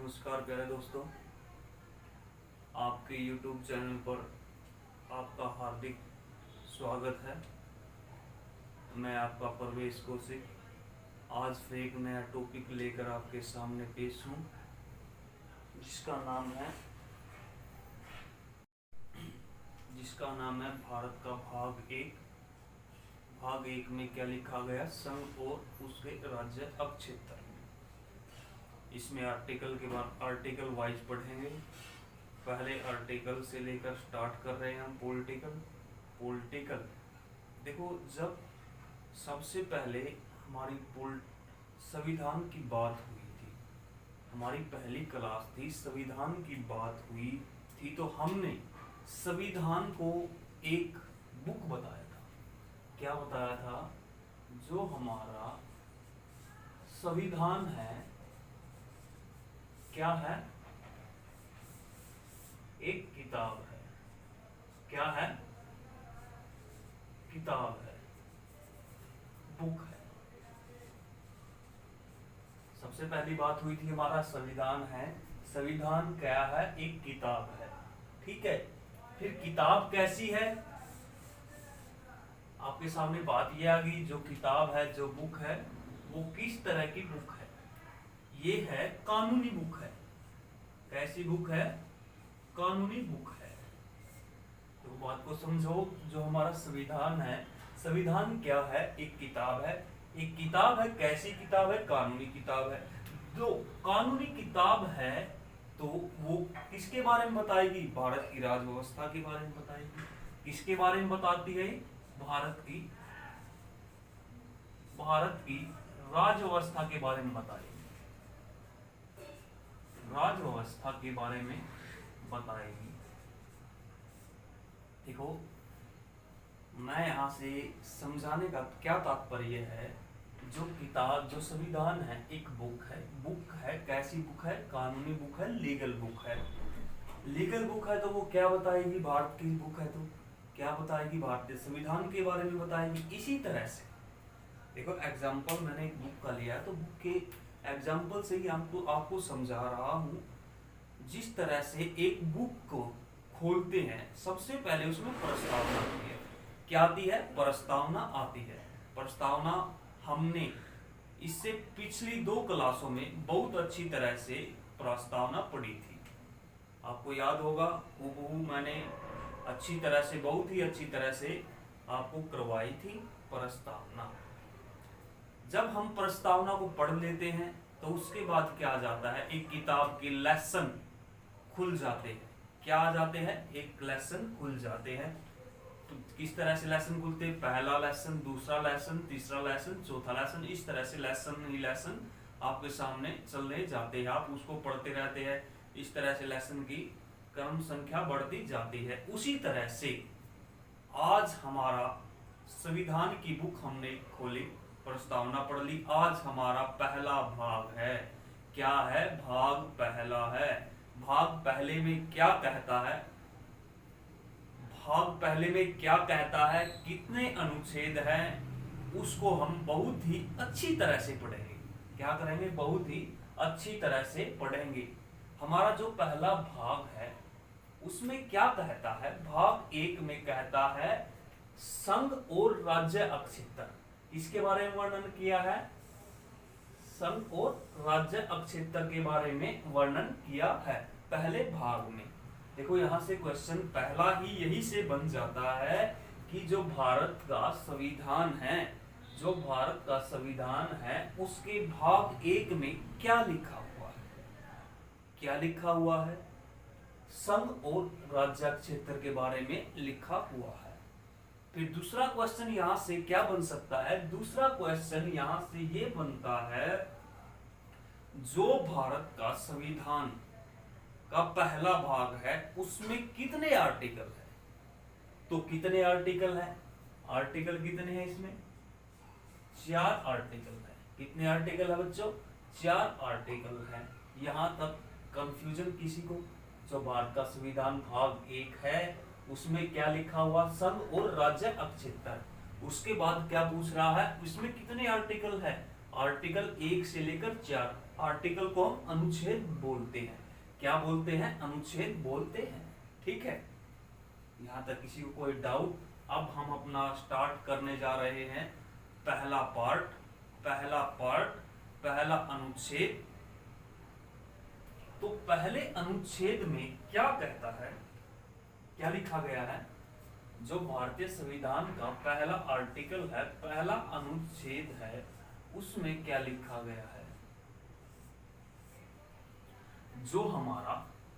नमस्कार प्यारे दोस्तों, आपके YouTube चैनल पर आपका हार्दिक स्वागत है। मैं आपका परवेश कौशिक आज फिर एक नया टॉपिक लेकर आपके सामने पेश हूँ, जिसका नाम है भारत का भाग एक में क्या लिखा गया, संघ और उसके राज्य अक्षेत्र। इसमें आर्टिकल के बाद आर्टिकल वाइज पढ़ेंगे। पहले आर्टिकल से लेकर स्टार्ट कर रहे हैं हम। पॉलिटिकल देखो, जब सबसे पहले हमारी संविधान की बात हुई थी, हमारी पहली क्लास थी, संविधान की बात हुई थी, तो हमने संविधान को एक बुक बताया था। क्या बताया था? जो हमारा संविधान है क्या है? एक किताब है। क्या है? किताब है, बुक है। सबसे पहली बात हुई थी हमारा संविधान है। संविधान क्या है? एक किताब है। ठीक है, फिर किताब कैसी है? आपके सामने बात यह आ गई, जो किताब है, जो बुक है, वो किस तरह की बुक है? ये है कानूनी बुक है। कैसी बुक है? कानूनी बुक है। तो बात को समझो, जो हमारा संविधान है, संविधान क्या है? एक किताब है। एक किताब है, कैसी किताब है? कानूनी किताब है। जो कानूनी किताब है तो वो किसके बारे में बताएगी? भारत की राज व्यवस्था के बारे में बताएगी। किसके बारे में बताती है? भारत की राज व्यवस्था के बारे में बताएगी। राज व्यवस्था के बारे में बताएगी। देखो, मैं यहाँ से समझाने का क्या तात्पर्य है, जो किताब, जो संविधान है, एक बुक है। बुक है, कैसी बुक है? कानूनी बुक है, लीगल बुक है। लीगल बुक है तो वो क्या बताएगी? भारत की बुक है तो क्या बताएगी? भारतीय संविधान के बारे में बताएगी। इसी तरह से देखो, एग्जाम्पल मैंने एक बुक का लिया है, तो बुक के एग्जाम्पल से ही आपको समझा रहा हूँ। जिस तरह से एक बुक को खोलते हैं, सबसे पहले उसमें प्रस्तावना आती है। क्या आती है? प्रस्तावना आती है। प्रस्तावना हमने इससे पिछली 2 क्लासों में बहुत अच्छी तरह से प्रस्तावना पढ़ी थी। आपको याद होगा, वो मैंने अच्छी तरह से, बहुत ही अच्छी तरह से आपको करवाई थी प्रस्तावना। जब हम प्रस्तावना को पढ़ लेते हैं तो उसके बाद क्या आ जाता है? एक किताब के लेसन खुल जाते हैं। क्या आ जाते हैं? एक लेसन खुल जाते हैं। तो किस तरह से लेसन खुलते हैं? पहला लेसन, दूसरा लेसन, तीसरा लेसन, चौथा लेसन, इस तरह से लेसन ही लेसन आपके सामने चलने जाते हैं। आप उसको पढ़ते रहते हैं। इस तरह से लेसन की क्रम संख्या बढ़ती जाती है। उसी तरह से आज हमारा संविधान की बुक हमने खोली, प्रस्तावना पढ़ ली। आज हमारा पहला भाग है। क्या है? भाग पहला है। भाग पहले में क्या कहता है? भाग पहले में क्या कहता है? कितने अनुच्छेद हैं? उसको हम बहुत ही अच्छी तरह से पढ़ेंगे। क्या करेंगे? बहुत ही अच्छी तरह से पढ़ेंगे। हमारा जो पहला भाग है उसमें क्या कहता है? भाग 1 में कहता है संघ और राज्य अक्षेत्र। इसके बारे में वर्णन किया है। संघ और राज्य अक्षेत्र के बारे में वर्णन किया है पहले भाग में। देखो, यहां से क्वेश्चन पहला ही यही से बन जाता है कि जो भारत का संविधान है, जो भारत का संविधान है, उसके भाग 1 में क्या लिखा हुआ है? क्या लिखा हुआ है? संघ और राज्य क्षेत्र के बारे में लिखा हुआ है। फिर दूसरा क्वेश्चन यहां से क्या बन सकता है? दूसरा क्वेश्चन यहां से ये बनता है, जो भारत का संविधान का पहला भाग है उसमें कितने आर्टिकल है? तो कितने आर्टिकल है? आर्टिकल कितने हैं इसमें? 4 आर्टिकल है। कितने आर्टिकल है बच्चों? 4 आर्टिकल है। यहां तक कंफ्यूजन किसी को? जो भारत का संविधान भाग 1 है उसमें क्या लिखा हुआ? संघ और राज्य अक्षेत्र। उसके बाद क्या पूछ रहा है? इसमें कितने आर्टिकल है? आर्टिकल 1 से लेकर 4 आर्टिकल को हम अनुच्छेद बोलते हैं। क्या बोलते हैं? अनुच्छेद बोलते हैं। ठीक है, यहां तक किसी को कोई डाउट? अब हम अपना स्टार्ट करने जा रहे हैं पहला पार्ट, पहला अनुच्छेद। तो पहले अनुच्छेद में क्या कहता है, क्या लिखा गया है? जो भारतीय संविधान का पहला आर्टिकल है, पहला अनुच्छेद है, उसमें क्या लिखा गया है? जो हमारा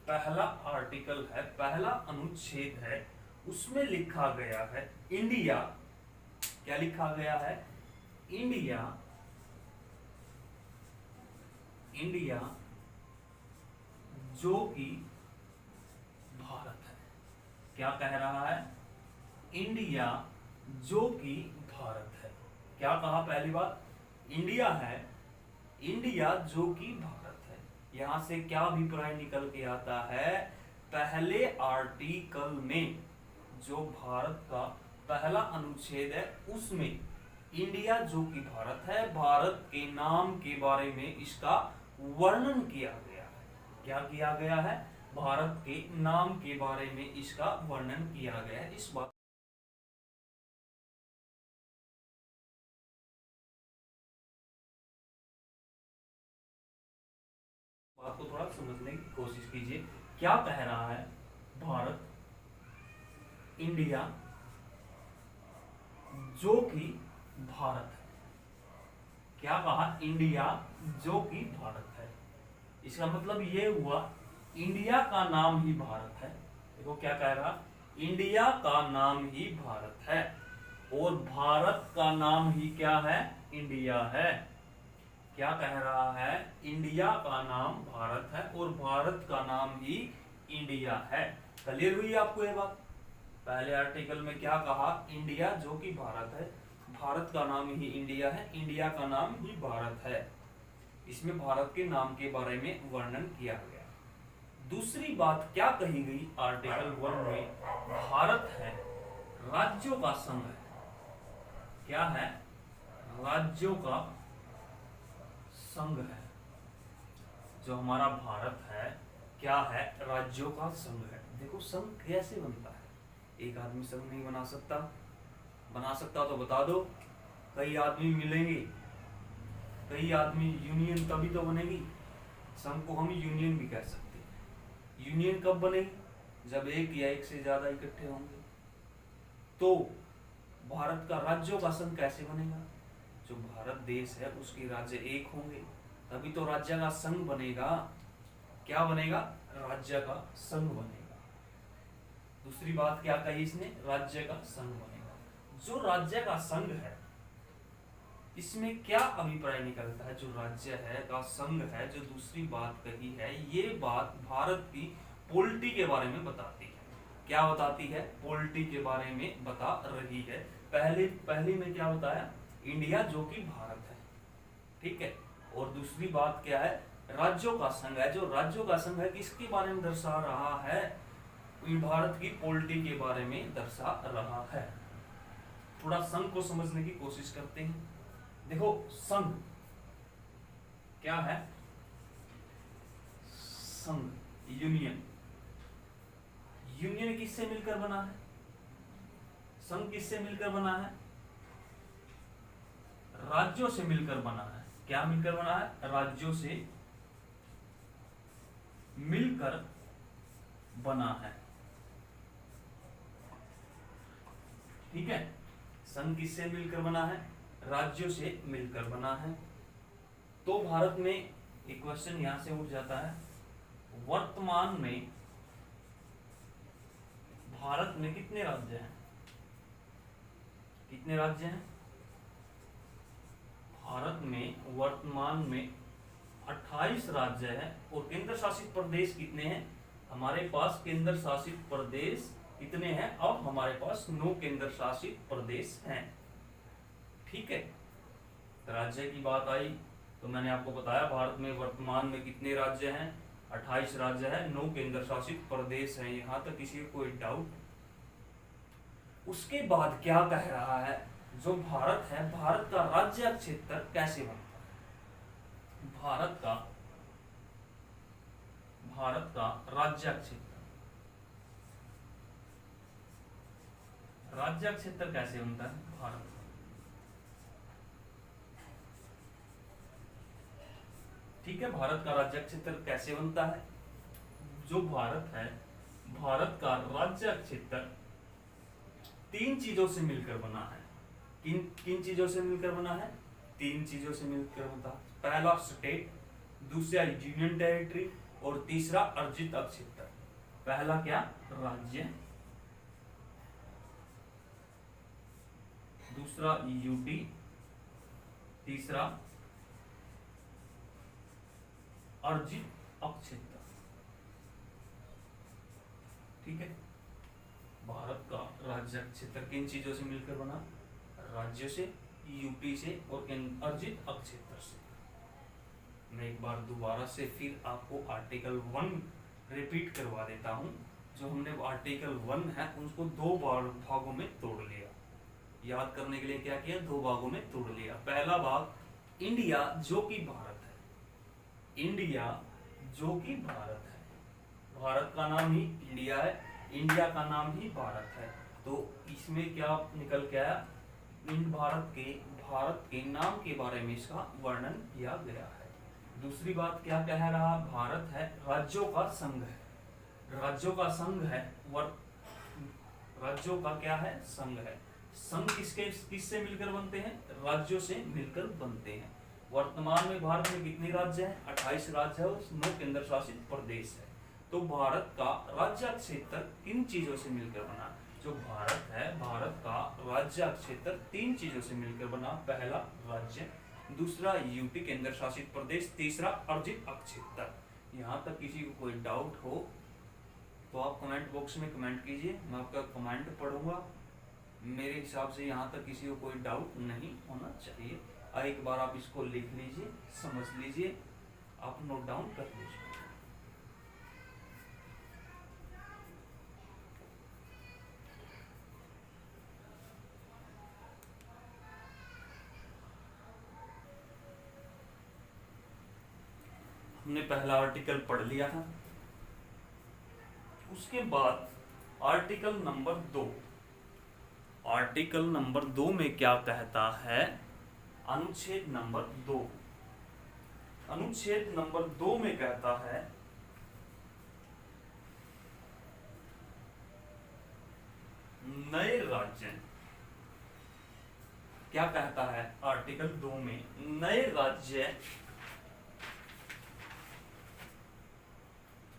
पहला आर्टिकल है, पहला अनुच्छेद है, उसमें लिखा गया है इंडिया। क्या लिखा गया है? इंडिया जो कि भारत है। क्या कह रहा है? इंडिया जो कि भारत है। क्या कहा? पहली बात इंडिया है, इंडिया जो कि भारत है। यहां से क्या अभिप्राय निकल के आता है? पहले आर्टिकल में जो भारत का पहला अनुच्छेद है, उसमें इंडिया जो कि भारत है, भारत के नाम के बारे में इसका वर्णन किया गया है। क्या किया गया है? भारत के नाम के बारे में इसका वर्णन किया गया है। इस बात को थोड़ा समझने की कोशिश कीजिए। क्या कह रहा है? भारत, इंडिया जो कि भारत है। क्या कहा? इंडिया जो कि भारत है। इसका मतलब ये हुआ इंडिया का नाम ही भारत है। देखो क्या कह रहा? इंडिया का नाम ही भारत है और भारत का नाम ही क्या है? इंडिया है। क्या कह रहा है? इंडिया का नाम भारत है और भारत का नाम ही इंडिया है। क्लियर हुई आपको ये बात? पहले आर्टिकल में क्या कहा? इंडिया जो कि भारत है, भारत का नाम ही इंडिया है, इंडिया का नाम ही भारत है। इसमें भारत के नाम के बारे में वर्णन किया गया। दूसरी बात क्या कही गई आर्टिकल 1 में? भारत है राज्यों का संघ है। क्या है? राज्यों का संघ है। जो हमारा भारत है क्या है? राज्यों का संघ है। देखो संघ कैसे बनता है? एक आदमी संघ नहीं बना सकता। बना सकता तो बता दो। कई आदमी मिलेंगे, कई आदमी, यूनियन तभी तो बनेगी। संघ को हम यूनियन भी कह सकते हैं। यूनियन कब बनेगी? जब एक या एक से ज्यादा इकट्ठे होंगे। तो भारत का राज्यों का संघ कैसे बनेगा? जो भारत देश है उसके राज्य एक होंगे, तभी तो राज्य का संघ बनेगा। क्या बनेगा? राज्य का संघ बनेगा। दूसरी बात क्या कही इसने? राज्य का संघ बनेगा। जो राज्य का संघ है, इसमें क्या अभिप्राय निकलता है? जो राज्य है का संघ है, जो दूसरी बात कही है, ये बात भारत की पॉलिटी के बारे में बताती है। क्या बताती है? पॉलिटी के बारे में बता रही है। पहले में क्या बताया? इंडिया जो कि भारत है। ठीक है। और दूसरी बात क्या है? राज्यों का संघ है। जो राज्यों का संघ है किसके बारे में दर्शा रहा है? भारत की पॉलिटी के बारे में दर्शा रहा है। थोड़ा संघ को समझने की कोशिश करते हैं। देखो संघ क्या है? संघ, यूनियन। यूनियन किससे मिलकर बना है? संघ किससे मिलकर बना है? राज्यों से मिलकर बना है। क्या मिलकर बना है? राज्यों से मिलकर बना है। ठीक है। संघ किससे मिलकर बना है? राज्यों से मिलकर बना है। तो भारत में एक क्वेश्चन यहां से उठ जाता है, वर्तमान में भारत में कितने राज्य हैं? कितने राज्य हैं? भारत में वर्तमान में 28 राज्य हैं। और केंद्र शासित प्रदेश कितने हैं? हमारे पास केंद्र शासित प्रदेश कितने हैं? अब हमारे पास 9 केंद्र शासित प्रदेश हैं। ठीक है। राज्य की बात आई तो मैंने आपको बताया भारत में वर्तमान में कितने राज्य हैं? 28 राज्य है, 9 केंद्र शासित प्रदेश हैं। यहां तक किसी को कोई डाउट? उसके बाद क्या कह रहा है? जो भारत है, भारत का राज्य क्षेत्र कैसे बनता है? भारत का राज्य क्षेत्र, राज्य क्षेत्र कैसे बनता है भारत का? ठीक है, भारत का राज्य क्षेत्र कैसे बनता है? जो भारत है, भारत का राज्य क्षेत्र तीन चीजों से मिलकर बना है। किन किन चीजों से मिलकर बना है? तीन चीजों से मिलकर बनता है। पहला स्टेट, दूसरा यूनियन टेरिटरी और तीसरा अर्जित क्षेत्र। पहला क्या? राज्य, दूसरा यूटी, तीसरा अर्जित क्षेत्र। ठीक है, भारत का राज्य क्षेत्र किन चीजों से मिलकर बना? राज्य से, यूटी से और अर्जित क्षेत्र से। मैं एक बार दोबारा से फिर आपको आर्टिकल 1 रिपीट करवा देता हूं। जो हमने आर्टिकल 1 है उसको दो भागों में तोड़ लिया। याद करने के लिए क्या किया? दो भागों में तोड़ लिया। पहला भाग इंडिया जो कि भारत है, इंडिया जो कि भारत है, भारत का नाम ही इंडिया है, इंडिया का नाम ही भारत है। तो इसमें क्या निकल के आया? भारत के नाम के बारे में इसका वर्णन किया गया है। दूसरी बात क्या कह रहा? भारत है राज्यों का संघ है, राज्यों का संघ है, राज्यों का क्या है? संघ है। संघ किससे मिलकर बनते हैं? राज्यों से मिलकर बनते हैं। वर्तमान में भारत में कितने राज्य हैं? 28 राज्य है और 9 केंद्र शासित प्रदेश है। तो भारत का राज्य क्षेत्र किन चीजों से मिलकर बना? जो भारत है, भारत का राज्य क्षेत्र तीन चीजों से मिलकर बना। पहला राज्य, दूसरा यूटी केंद्र शासित प्रदेश, तीसरा अर्जित क्षेत्र। यहाँ तक किसी को कोई डाउट हो तो आप कमेंट बॉक्स में कमेंट कीजिए, मैं आपका कमेंट पढ़ूंगा। मेरे हिसाब से यहाँ तक किसी को कोई डाउट नहीं होना चाहिए। एक बार आप इसको लिख लीजिए, समझ लीजिए, आप नोट डाउन कर लीजिए। हमने पहला आर्टिकल पढ़ लिया था। उसके बाद आर्टिकल नंबर 2, आर्टिकल नंबर 2 में क्या कहता है? अनुच्छेद नंबर 2, अनुच्छेद नंबर 2 में कहता है नए राज्य। क्या कहता है आर्टिकल 2 में? नए राज्य।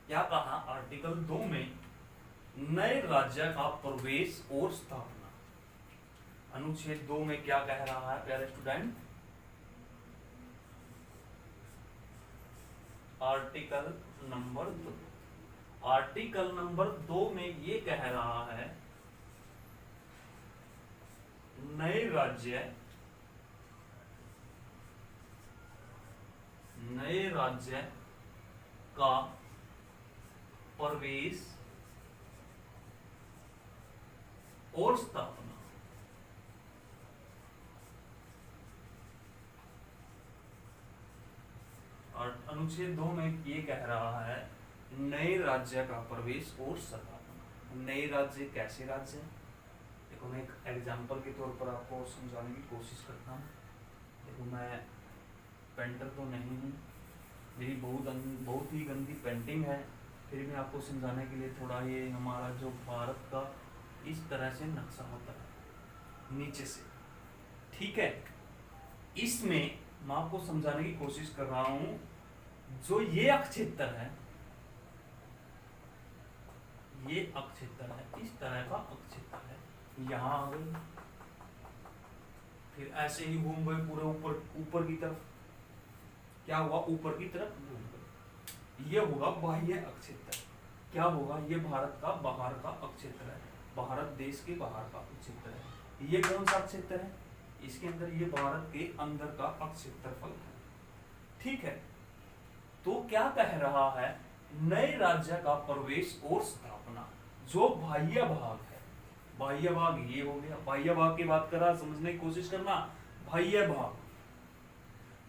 क्या कहा आर्टिकल 2 में? नए राज्य का प्रवेश और स्थापना। अनुच्छेद 2 में क्या कह रहा है प्यारे student? Article number 2, article number 2 में ये कह रहा है नए राज्य, नए राज्य का प्रवेश और स्थापना। और अनुच्छेद 2 में ये कह रहा है नए राज्य का प्रवेश और स्थापना। नए राज्य कैसे राज्य? देखो, मैं एक एग्जाम्पल के तौर पर आपको समझाने की कोशिश करता हूँ। देखो, मैं पेंटर तो नहीं हूँ, मेरी बहुत ही गंदी पेंटिंग है, फिर मैं आपको समझाने के लिए थोड़ा, ये हमारा जो भारत का इस तरह से नक्शा होता है नीचे से, ठीक है। इसमें मैं आपको समझाने की कोशिश कर रहा हूं, जो ये क्षेत्र है, ये क्षेत्र है, इस तरह का क्षेत्र है, यहां आ गई, फिर ऐसे ही घूम गए पूरे ऊपर की तरफ। क्या हुआ? ऊपर की तरफ घूम गए। ये होगा बाह्य क्षेत्र। क्या होगा? ये भारत का बाहर का क्षेत्र है, भारत देश के बाहर का क्षेत्र है। ये कौन सा क्षेत्र है? इसके अंदर ये भारत के अंदर का क्षेत्रफल है, ठीक है। तो क्या कह रहा है? नए राज्य का प्रवेश और स्थापना। जो बाह्य भाग है, बाह्य भाग ये हो गया। बाह्य भाग की बात कर रहा, समझने की कोशिश करना। बाह्य भाग,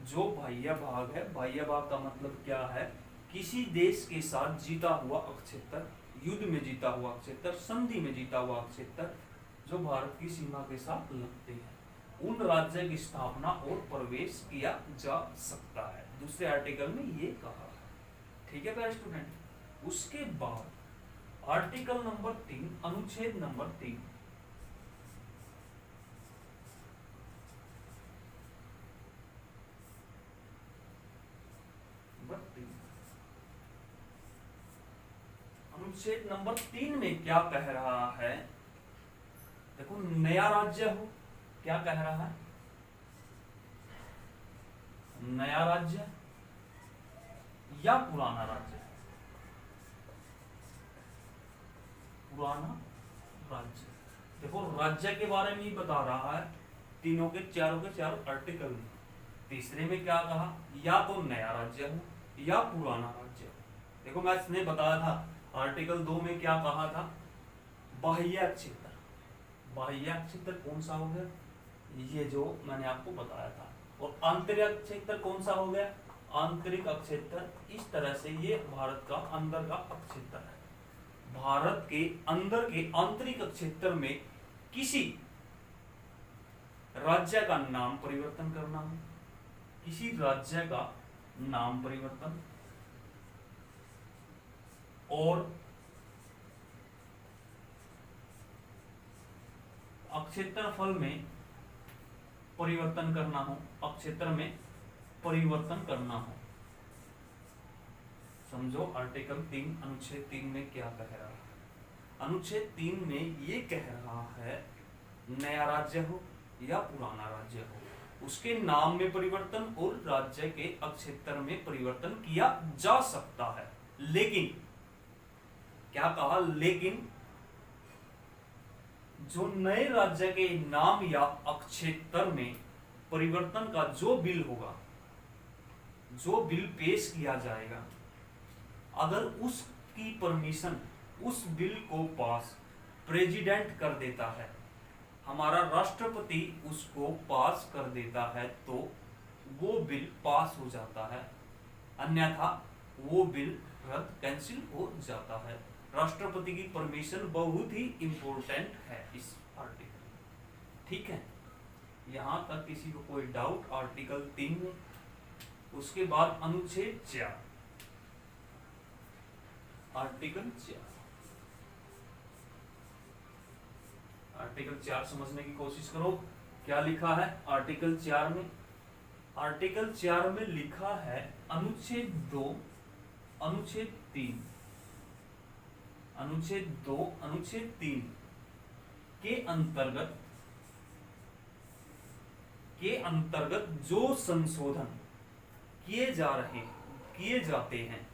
जो बाह्य भाग है, बाह्य भाग का मतलब क्या है, किसी देश के साथ जीता हुआ अक्षेत्र, युद्ध में जीता हुआ अक्षेत्र, संधि में जीता हुआ अक्षेत्र, जो भारत की सीमा के साथ लगते हैं, उन राज्य की स्थापना और प्रवेश किया जा सकता है। दूसरे आर्टिकल में ये कहा है। ठीक है प्यारे स्टूडेंट। उसके बाद आर्टिकल नंबर 3, अनुच्छेद नंबर 3, अनुच्छेद नंबर 3 में क्या कह रहा है, देखो, नया राज्य हो, क्या कह रहा है, नया राज्य या पुराना राज्य, पुराना राज्य। देखो, राज्य के बारे में ही बता रहा है, तीनों के चारों आर्टिकल में। तीसरे में क्या कहा, या तो नया राज्य हो या पुराना राज्य हो। देखो, मैं इसने बताया था आर्टिकल 2 में क्या कहा था, बाह्य क्षेत्र। बाह्य क्षेत्र कौन सा हो गया, ये जो मैंने आपको बताया था। और आंतरिक क्षेत्र कौन सा हो गया, आंतरिक क्षेत्र। इस तरह से ये भारत का अंदर का क्षेत्र है। भारत के अंदर के आंतरिक क्षेत्र में किसी राज्य का नाम परिवर्तन करना हो, किसी राज्य का नाम परिवर्तन और क्षेत्रफल में परिवर्तन करना हो, क्षेत्र में परिवर्तन करना हो। समझो आर्टिकल 3 अनुच्छेद 3 में क्या कह रहा है। अनुच्छेद 3 में ये कह रहा है, नया राज्य हो या पुराना राज्य हो, उसके नाम में परिवर्तन और राज्य के क्षेत्र में परिवर्तन किया जा सकता है। लेकिन क्या कहा, लेकिन जो नए राज्य के नाम या क्षेत्र में परिवर्तन का जो बिल होगा, जो बिल पेश किया जाएगा, अगर उसकी परमिशन, उस बिल को पास प्रेसिडेंट कर देता है, हमारा राष्ट्रपति उसको पास कर देता है, तो वो बिल पास हो जाता है, अन्यथा वो बिल रद्द, कैंसिल हो जाता है। राष्ट्रपति की परमिशन बहुत ही इंपॉर्टेंट है इस आर्टिकल में। ठीक है, यहां तक किसी को कोई डाउट आर्टिकल 3 में। उसके बाद अनुच्छेद 4, आर्टिकल 4, आर्टिकल 4 समझने की कोशिश करो। क्या लिखा है आर्टिकल 4 में, आर्टिकल 4 में लिखा है अनुच्छेद 2, अनुच्छेद 3, अनुच्छेद 2, अनुच्छेद 3 के अंतर्गत जो संशोधन किए जाते हैं,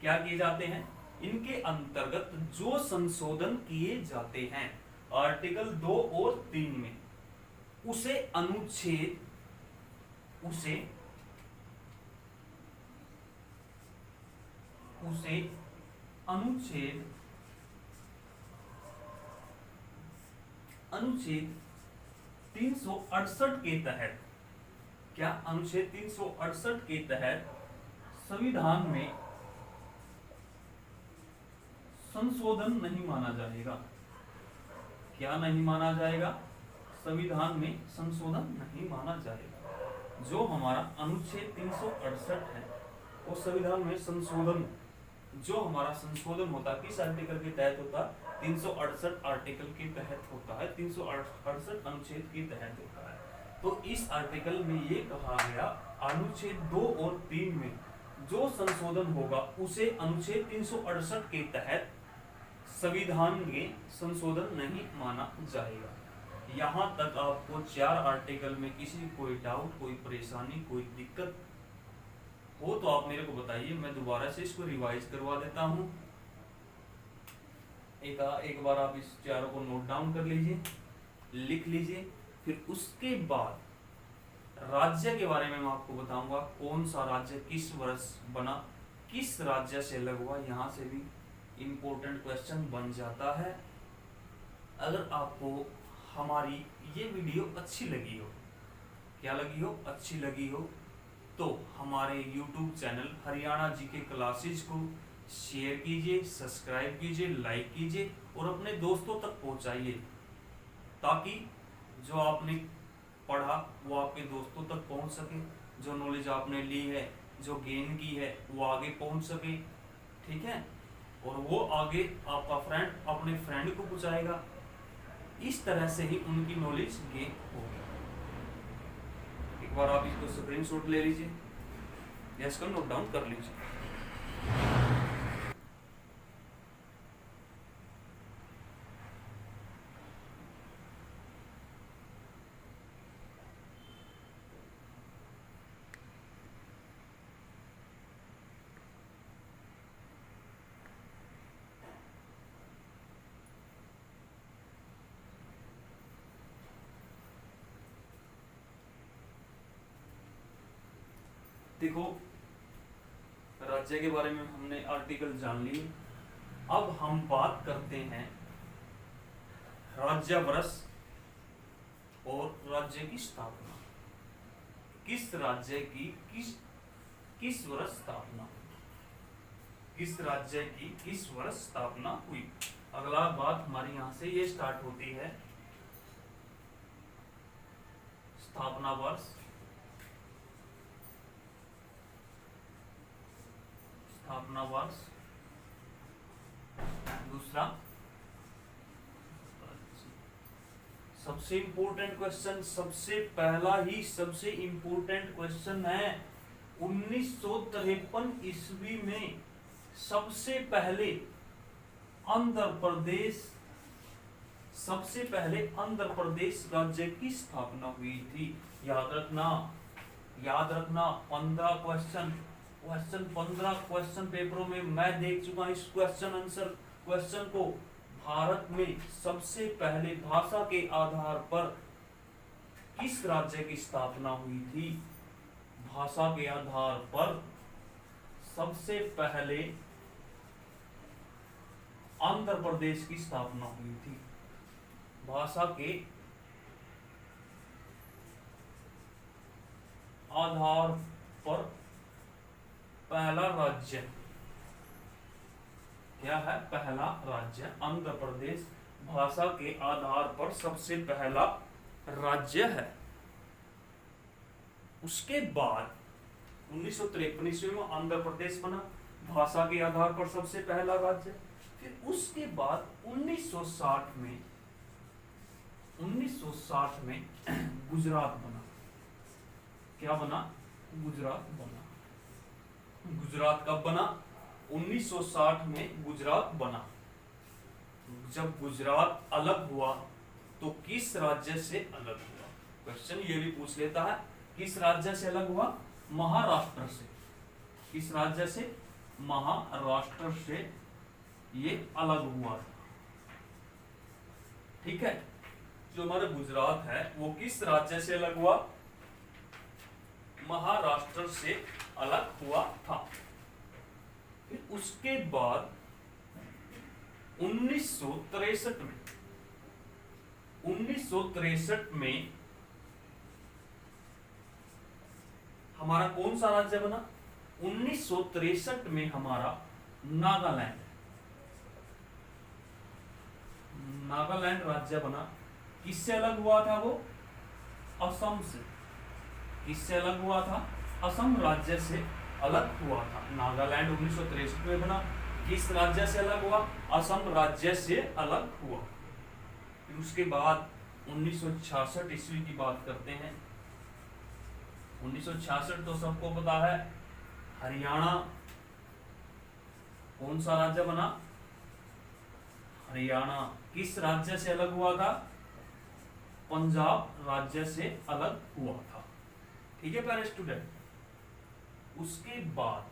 क्या किए जाते हैं, इनके अंतर्गत जो संशोधन किए जाते हैं आर्टिकल 2 और 3 में, उसे अनुच्छेद 368 के तहत, क्या अनुच्छेद 368 के तहत संविधान में संशोधन नहीं माना जाएगा। क्या नहीं माना जाएगा, संविधान में संशोधन नहीं माना जाएगा। जो हमारा अनुच्छेद 368 है, वो संविधान में संशोधन, जो हमारा संशोधन होता है किस आर्टिकल के तहत होता है, 368 आर्टिकल के तहत होता है, 368 अनुच्छेद के तहत होता है। तो इस आर्टिकल में ये कहा गया, अनुच्छेद 2 और 3 में जो संशोधन होगा उसे अनुच्छेद 368 के तहत संविधान में संशोधन नहीं माना जाएगा। यहाँ तक आपको 4 आर्टिकल में किसी कोई डाउट, कोई परेशानी, कोई दिक्कत हो तो आप मेरे को बताइए, मैं दोबारा से इसको रिवाइज करवा देता हूँ। एक बार आप इस चारों को नोट डाउन कर लीजिए, लिख लीजिए। फिर उसके बाद राज्य के बारे में मैं आपको बताऊंगा, कौन सा राज्य किस वर्ष बना, किस राज्य से अलग हुआ। यहाँ से भी इम्पोर्टेंट क्वेश्चन बन जाता है। अगर आपको हमारी ये वीडियो अच्छी लगी हो, क्या लगी हो, अच्छी लगी हो, तो हमारे YouTube channel Haryana GK classes को शेयर कीजिए, सब्सक्राइब कीजिए, लाइक कीजिए और अपने दोस्तों तक पहुंचाइए, ताकि जो आपने पढ़ा वो आपके दोस्तों तक पहुंच सके, जो नॉलेज आपने ली है, जो गेन की है, वो आगे पहुंच सके। ठीक है, और वो आगे आपका फ्रेंड अपने फ्रेंड को पहुंचाएगा। इस तरह से ही उनकी नॉलेज गेन होगी। एक बार आप इसको स्क्रीनशॉट ले लीजिए या इसको नोट डाउन कर लीजिए। देखो, राज्य के बारे में हमने आर्टिकल जान लिए। अब हम बात करते हैं राज्य वर्ष और राज्य की स्थापना। किस राज्य की किस वर्ष स्थापना हुई, किस राज्य की किस वर्ष स्थापना हुई। अगला बात हमारी यहां से ये स्टार्ट होती है, स्थापना वर्ष, स्थापना वर्ष। दूसरा, सबसे इंपॉर्टेंट क्वेश्चन, सबसे पहला ही सबसे इंपॉर्टेंट क्वेश्चन है, 1953 ईस्वी में सबसे पहले आंध्र प्रदेश राज्य की स्थापना हुई थी। याद रखना 15 क्वेश्चन पेपरों में मैं देख चुका इस क्वेश्चन को। भारत में सबसे पहले भाषा के आधार पर किस राज्य की स्थापना हुई थी? भाषा के आधार पर सबसे पहले आंध्र प्रदेश की स्थापना हुई थी। भाषा के आधार पर पहला राज्य क्या है? पहला राज्य आंध्र प्रदेश भाषा के आधार पर सबसे पहला राज्य है। उसके बाद 1953 ईस्वी में आंध्र प्रदेश बना, भाषा के आधार पर सबसे पहला राज्य। फिर उसके बाद 1960 में गुजरात बना। क्या बना? गुजरात बना। गुजरात कब बना? 1960 में गुजरात बना। जब गुजरात अलग हुआ तो किस राज्य से अलग हुआ? क्वेश्चन ये भी पूछ लेता है, किस राज्य से अलग हुआ? महाराष्ट्र से। किस राज्य से? महाराष्ट्र से ये अलग हुआ था। ठीक है, जो हमारा गुजरात है वो किस राज्य से अलग हुआ? महाराष्ट्र से अलग हुआ था। फिर उसके बाद 1963 में हमारा कौन सा राज्य बना? 1963 में हमारा नागालैंड राज्य बना। किससे अलग हुआ था वो? असम से। किससे अलग हुआ था? असम राज्य से अलग हुआ था। नागालैंड 1963 में बना। किस राज्य से अलग हुआ? असम राज्य से अलग हुआ। फिर उसके बाद 1966 ईस्वी की बात करते हैं। 1966 तो सबको पता है, हरियाणा कौन सा राज्य बना? हरियाणा किस राज्य से अलग हुआ था? पंजाब राज्य से अलग हुआ था। ठीक है प्यारे स्टूडेंट। उसके बाद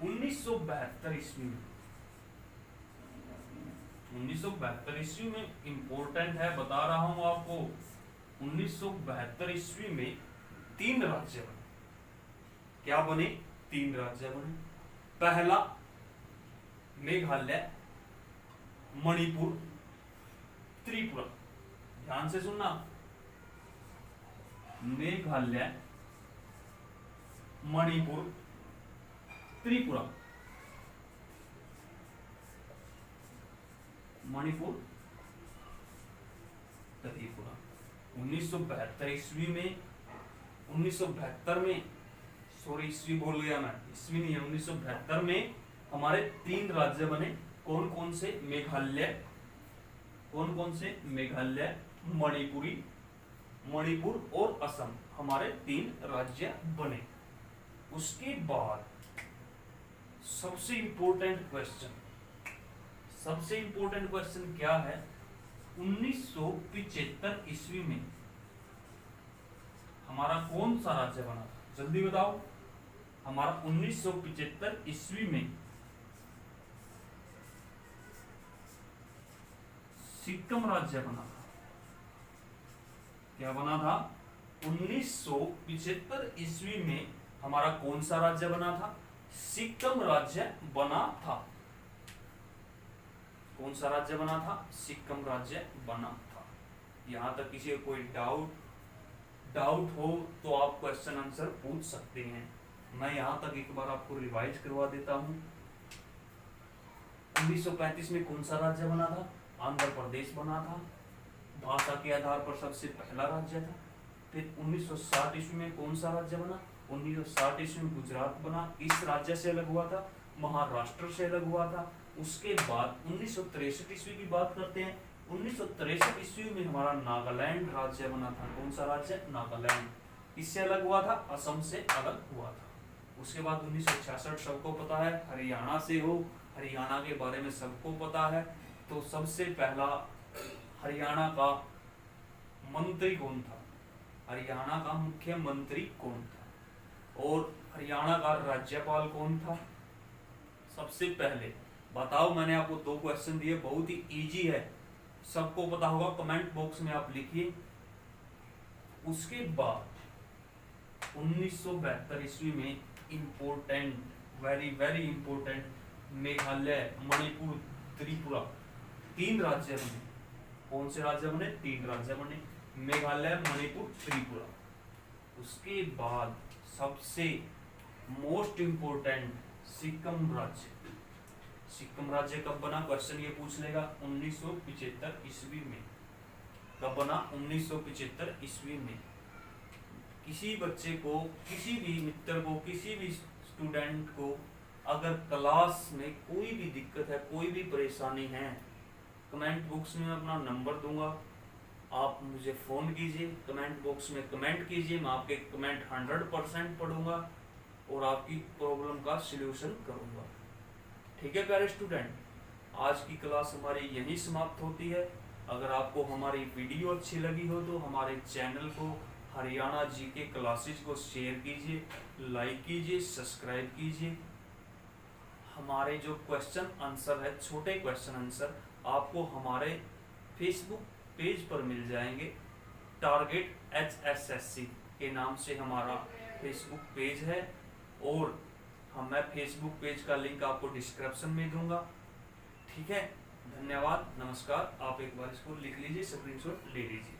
1972 ईस्वी में इंपॉर्टेंट है, बता रहा हूं आपको। 1972 ईस्वी में 3 राज्य बने। क्या बने? 3 राज्य बने। पहला मेघालय, मणिपुर, त्रिपुरा। ध्यान से सुनना, मेघालय, मणिपुर, त्रिपुरा। मणिपुर, त्रिपुरा। 1972 ईस्वी में, 1972 में, सॉरी ईस्वी बोल गया मैं, ईस्वी नहीं है, 1972 में हमारे 3 राज्य बने। कौन कौन से? मेघालय, कौन कौन से? मेघालय, मणिपुरी, मणिपुर और असम, हमारे 3 राज्य बने। उसके बाद सबसे इंपॉर्टेंट क्वेश्चन, सबसे इंपॉर्टेंट क्वेश्चन क्या है? 1975 ईस्वी में हमारा कौन सा राज्य बना था? जल्दी बताओ। हमारा 1975 ईस्वी में सिक्किम राज्य बना था। क्या बना था? 1975 ईस्वी में हमारा कौन सा राज्य बना था? सिक्किम राज्य बना था। कौन सा राज्य बना था? सिक्किम राज्य बना था। यहां तक किसी को कोई डाउट हो तो आप क्वेश्चन आंसर पूछ सकते हैं। मैं यहां तक एक बार आपको रिवाइज करवा देता हूं। 1935 में कौन सा राज्य बना था? आंध्र प्रदेश बना था, भाषा के आधार पर सबसे पहला राज्य था। फिर 1960 ईस्वी में कौन सा राज्य बना? 1960 ईस्वी में गुजरात बना, इस राज्य से अलग हुआ था, महाराष्ट्र से अलग हुआ था। उसके बाद 1963 ईस्वी की बात करते हैं। 1963 ईस्वी में हमारा नागालैंड राज्य बना था। कौन सा राज्य? नागालैंड। इससे अलग हुआ था, असम से अलग हुआ था। उसके बाद 1966 सबको पता है, हरियाणा से हो, हरियाणा के बारे में सबको पता है। तो सबसे पहला हरियाणा का मंत्री कौन था? हरियाणा का मुख्यमंत्री कौन था? और हरियाणा का राज्यपाल कौन था? सबसे पहले बताओ। मैंने आपको 2 क्वेश्चन दिए, बहुत ही इजी है, सबको पता होगा, कमेंट बॉक्स में आप लिखिए। उसके बाद 1972 ईस्वी में important, very very important, Meghalaya, Manipur, Tripura, 3 राज्य बने। कौन से राज्य बने? 3 राज्य बने, मेघालय, मणिपुर, त्रिपुरा। उसके बाद सबसे मोस्ट इंपोर्टेंट सिक्किम राज्य। सिक्किम राज्य कब बना? क्वेश्चन ये पूछ लेगा। 1975 ईस्वी में। कब बना? 1975 ईस्वी में। किसी बच्चे को, किसी भी मित्र को, किसी भी स्टूडेंट को अगर क्लास में कोई भी दिक्कत है, कोई भी परेशानी है, कमेंट बॉक्स में अपना नंबर दूंगा, आप मुझे फ़ोन कीजिए, कमेंट बॉक्स में कमेंट कीजिए, मैं आपके कमेंट 100% पढ़ूंगा और आपकी प्रॉब्लम का सिल्यूशन करूंगा। ठीक है प्यारे स्टूडेंट, आज की क्लास हमारी यहीं समाप्त होती है। अगर आपको हमारी वीडियो अच्छी लगी हो तो हमारे चैनल को, हरियाणा जीके क्लासेस को शेयर कीजिए, लाइक कीजिए, सब्सक्राइब कीजिए। हमारे जो क्वेश्चन आंसर है, छोटे क्वेश्चन आंसर, आपको हमारे फेसबुक पेज पर मिल जाएंगे। टारगेट HSSC के नाम से हमारा फेसबुक पेज है और मैं फेसबुक पेज का लिंक आपको डिस्क्रिप्शन में दूंगा। ठीक है, धन्यवाद, नमस्कार। आप एक बार इसको लिख लीजिए, स्क्रीनशॉट ले लीजिए।